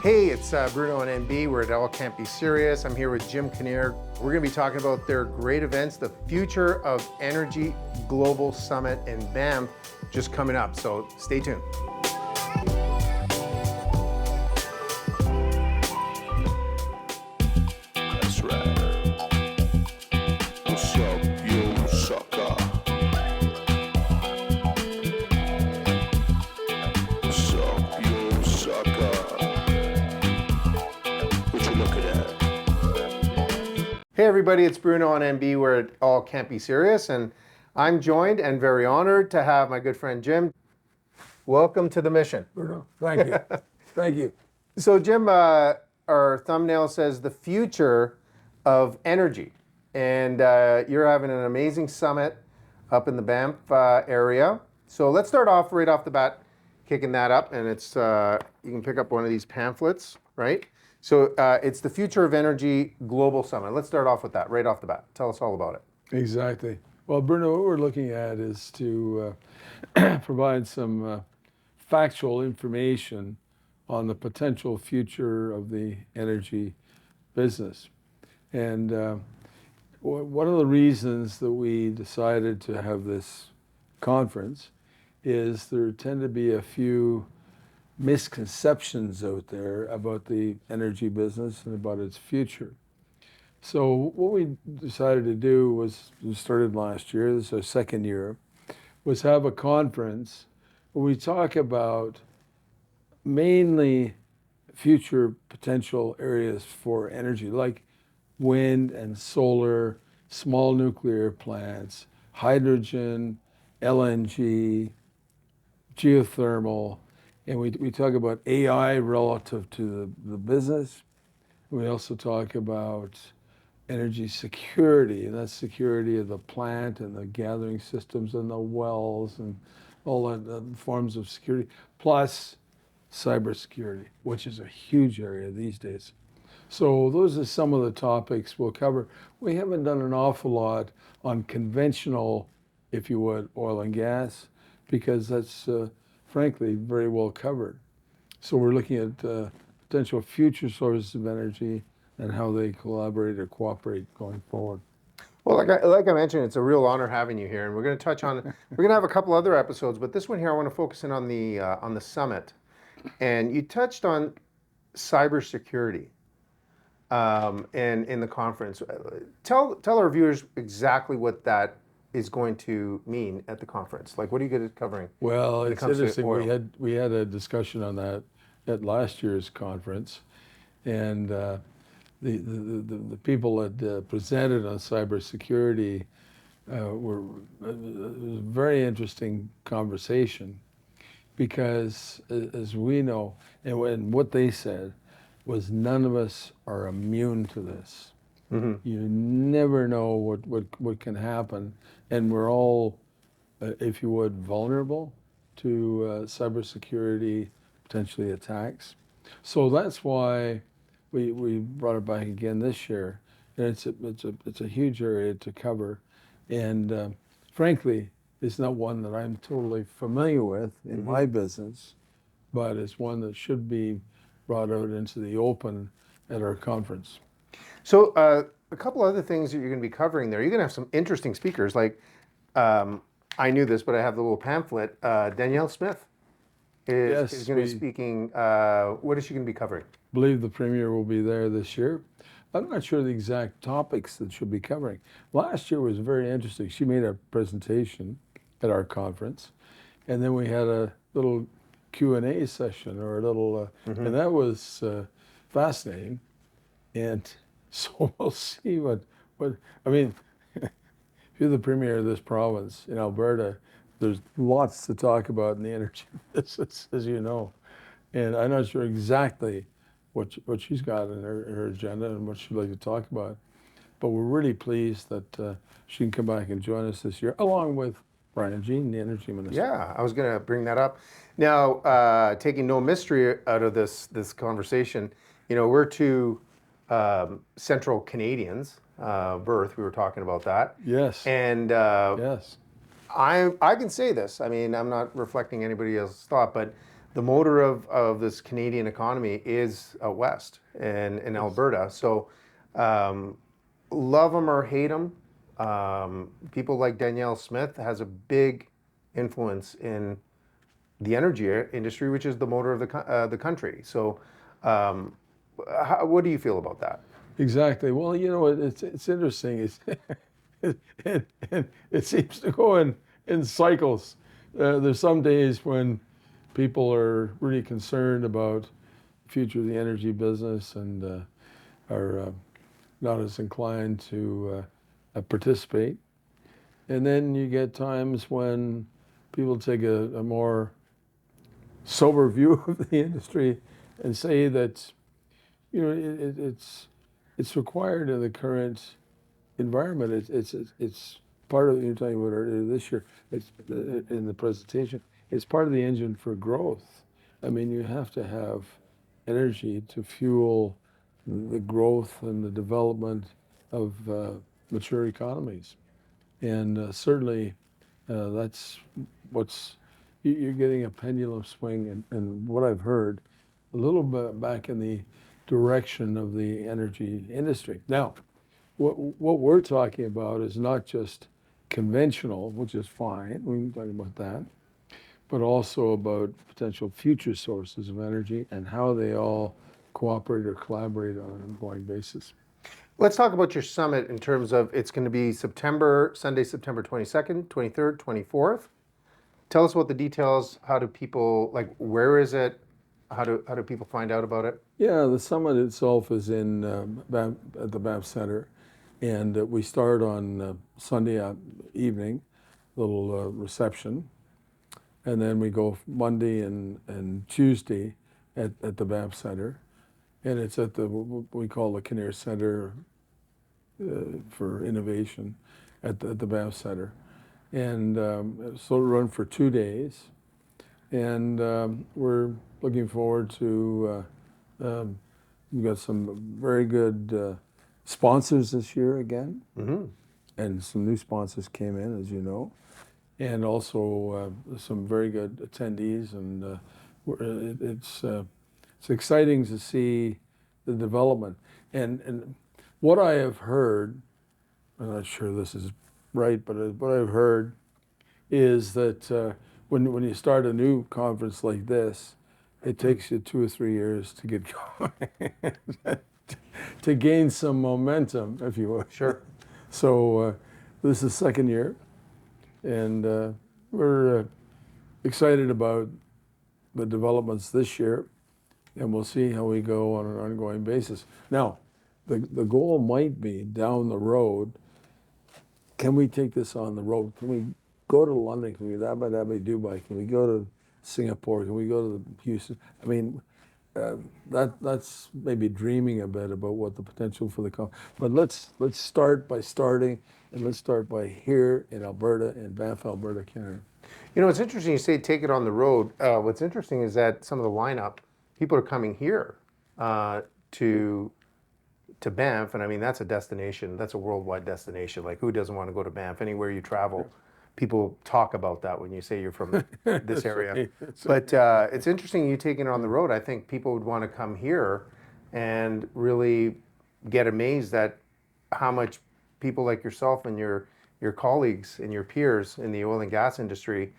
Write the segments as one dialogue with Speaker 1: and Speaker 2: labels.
Speaker 1: Hey, it's Bruno and NB. We're at All Can't Be Serious. I'm here with Jim Kinnear. We're going to be talking about their great events, the Future of Energy Global Summit in Banff, just coming up. So stay tuned.
Speaker 2: That's right. What's up, you sucker? What's up, you sucker? What you looking at?
Speaker 1: Hey, everybody, it's Bruno on NB. We're at All Can't Be Serious, and I'm joined and very honored to have my good friend Jim. Welcome to the mission.
Speaker 3: Bruno, thank you. Thank you.
Speaker 1: So, Jim, our thumbnail says the future of energy, and you're having an amazing summit up in the Banff area. So let's start off right off the bat, kicking that up, and it's you can pick up one of these pamphlets, right? So it's the Future of Energy Global Summit. Let's start off with that right off the bat. Tell us all about it.
Speaker 3: Exactly. Well, Bruno, what we're looking at is to provide some factual information on the potential future of the energy business. And one of the reasons that we decided to have this conference is there tend to be a few misconceptions out there about the energy business and about its future. So what we decided to do was, we started last year, this is our second year, was have a conference where we talk about mainly future potential areas for energy, like wind and solar, small nuclear plants, hydrogen, LNG, geothermal, and we talk about AI relative to the business. We also talk about energy security, and that's security of the plant and the gathering systems and the wells and all the forms of security, plus cybersecurity, which is a huge area these days. So those are some of the topics we'll cover. We haven't done an awful lot on conventional, if you would, oil and gas, because that's frankly very well covered. So we're looking at potential future sources of energy and how they collaborate or cooperate going forward.
Speaker 1: Well, like I mentioned, it's a real honor having you here, and we're going to touch on. We're going to have a couple other episodes, but this one here, I want to focus in on the summit. And you touched on cybersecurity, and in the conference. Tell our viewers exactly what that is going to mean at the conference. Like, what are you guys covering?
Speaker 3: Well, it's interesting.
Speaker 1: oil?
Speaker 3: We had a discussion on that at last year's conference, and the people that presented on cybersecurity it was a very interesting conversation, because as we know, and what they said was, none of us are immune to this. Mm-hmm. You never know what can happen, and we're all, if you would, vulnerable to cybersecurity, potentially attacks. So that's why we brought it back again this year, and it's a huge area to cover, and frankly, it's not one that I'm totally familiar with in mm-hmm. my business, but it's one that should be brought out into the open at our conference.
Speaker 1: So a couple other things that you're going to be covering there. You're going to have some interesting speakers. Like, I knew this, but I have the little pamphlet. Danielle Smith is going to be speaking. What is she going to be covering?
Speaker 3: I believe the Premier will be there this year. I'm not sure the exact topics that she'll be covering. Last year was very interesting. She made a presentation at our conference, and then we had a little Q&A session, or a little, mm-hmm. and that was fascinating. And so we'll see what I mean, if you're the Premier of this province in Alberta, there's lots to talk about in the energy business, as you know. And I'm not sure exactly what she's got in her agenda and what she'd like to talk about. But we're really pleased that she can come back and join us this year, along with Brian Jean, the Energy Minister.
Speaker 1: Yeah, I was going to bring that up. Now, taking no mystery out of this conversation, you know, we're two Central Canadians, birth. We were talking about that.
Speaker 3: Yes.
Speaker 1: And
Speaker 3: yes,
Speaker 1: I can say this. I mean, I'm not reflecting anybody else's thought, but the motor of this Canadian economy is out west and in Alberta. So love them or hate them, people like Danielle Smith has a big influence in the energy industry, which is the motor of the country. So what do you feel about that?
Speaker 3: Exactly. Well, you know, it's interesting. And it seems to go in cycles. There's some days when people are really concerned about the future of the energy business and are not as inclined to participate. And then you get times when people take a more sober view of the industry and say that, you know, it's required in the current environment. It's part of, you're talking about earlier this year, it's in the presentation, it's part of the engine for growth. I mean, you have to have energy to fuel the growth and the development of mature economies. And certainly that's what's, you're getting a pendulum swing, and what I've heard, a little bit back in the direction of the energy industry. Now, what we're talking about is not just conventional, which is fine, we can talk about that, but also about potential future sources of energy and how they all cooperate or collaborate on an ongoing basis.
Speaker 1: Let's talk about your summit in terms of it's going to be Sunday, September 22nd, 23rd, 24th. Tell us about the details. How do people, like, where is it? How do people find out about it?
Speaker 3: Yeah, the summit itself is in at the Banff Center, and we start on Sunday evening, little reception, and then we go Monday and Tuesday at the Banff Center, and it's at the what we call the Kinnear Center for Innovation at the Banff Center, and so it'll run for 2 days, and we're looking forward to. We've got some very good sponsors this year again, and some new sponsors came in, as you know, and also some very good attendees, and it's exciting to see the development. And what I have heard, I'm not sure this is right, but what I've heard is that when you start a new conference like this, it takes you 2 or 3 years to get going, to gain some momentum, if you will.
Speaker 1: Sure.
Speaker 3: So this is the 2nd year, and we're excited about the developments this year, and we'll see how we go on an ongoing basis. Now, the goal might be down the road, can we take this on the road? Can we go to London? Can we go to Abu Dhabi, Dubai? Can we go to Singapore? Can we go to Houston? I mean, that's maybe dreaming a bit about what the potential for the but let's start by starting, and let's start by here in Alberta, in Banff, Alberta, Canada.
Speaker 1: You know, it's interesting you say take it on the road. What's interesting is that some of the lineup, people are coming here to Banff, and I mean that's a destination. That's a worldwide destination. Like, who doesn't want to go to Banff? Anywhere you travel, people talk about that when you say you're from this area. But it's interesting you taking it on the road. I think people would want to come here and really get amazed at how much people like yourself and your colleagues and your peers in the oil and gas industry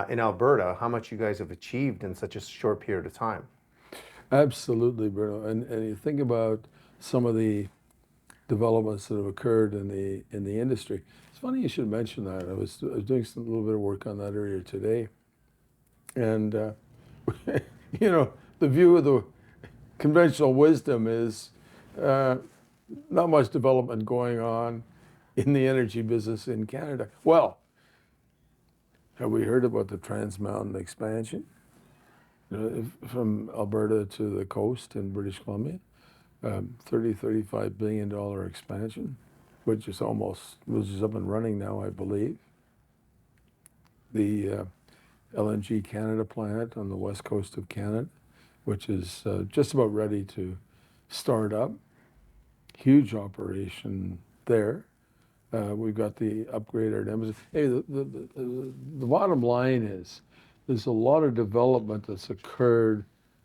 Speaker 1: in Alberta, how much you guys have achieved in such a short period of time.
Speaker 3: Absolutely, Bruno. And you think about some of the developments that have occurred in the industry. It's funny you should mention that. I was doing a little bit of work on that earlier today, and you know, the view of the conventional wisdom is not much development going on in the energy business in Canada. Well, have we heard about the Trans Mountain expansion from Alberta to the coast in British Columbia? $35 billion expansion, which is up and running now, I believe. The LNG Canada plant on the west coast of Canada, which is just about ready to start up. Huge operation there. We've got the upgrade at Embassy. Hey, the bottom line is there's a lot of development that's occurred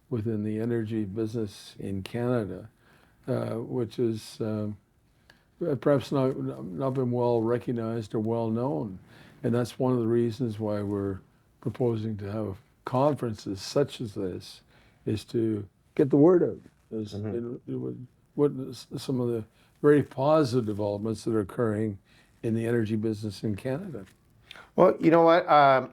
Speaker 3: within the energy business in Canada, which is perhaps not been well recognized or well known. And that's one of the reasons why we're proposing to have conferences such as this, is to get the word out. It would witness some of the very positive developments that are occurring in the energy business in Canada.
Speaker 1: Well, you know what?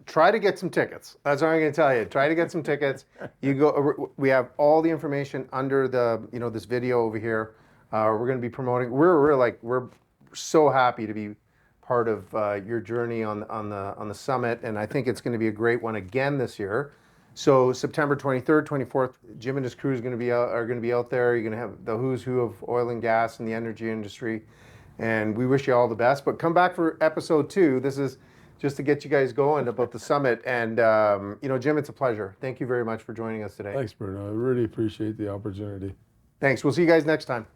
Speaker 1: Try to get some tickets. That's what I'm going to tell you. Try to get some tickets. You go. We have all the information under the this video over here. We're going to be promoting. We're so happy to be part of your journey on the summit, and I think it's going to be a great one again this year. So September 23rd, 24th, Jim and his crew are going to be out there. You're going to have the who's who of oil and gas and the energy industry, and we wish you all the best. But come back for episode 2. This is just to get you guys going about the summit. And Jim, it's a pleasure. Thank you very much for joining us today.
Speaker 3: Thanks, Bruno. I really appreciate the opportunity.
Speaker 1: Thanks. We'll see you guys next time.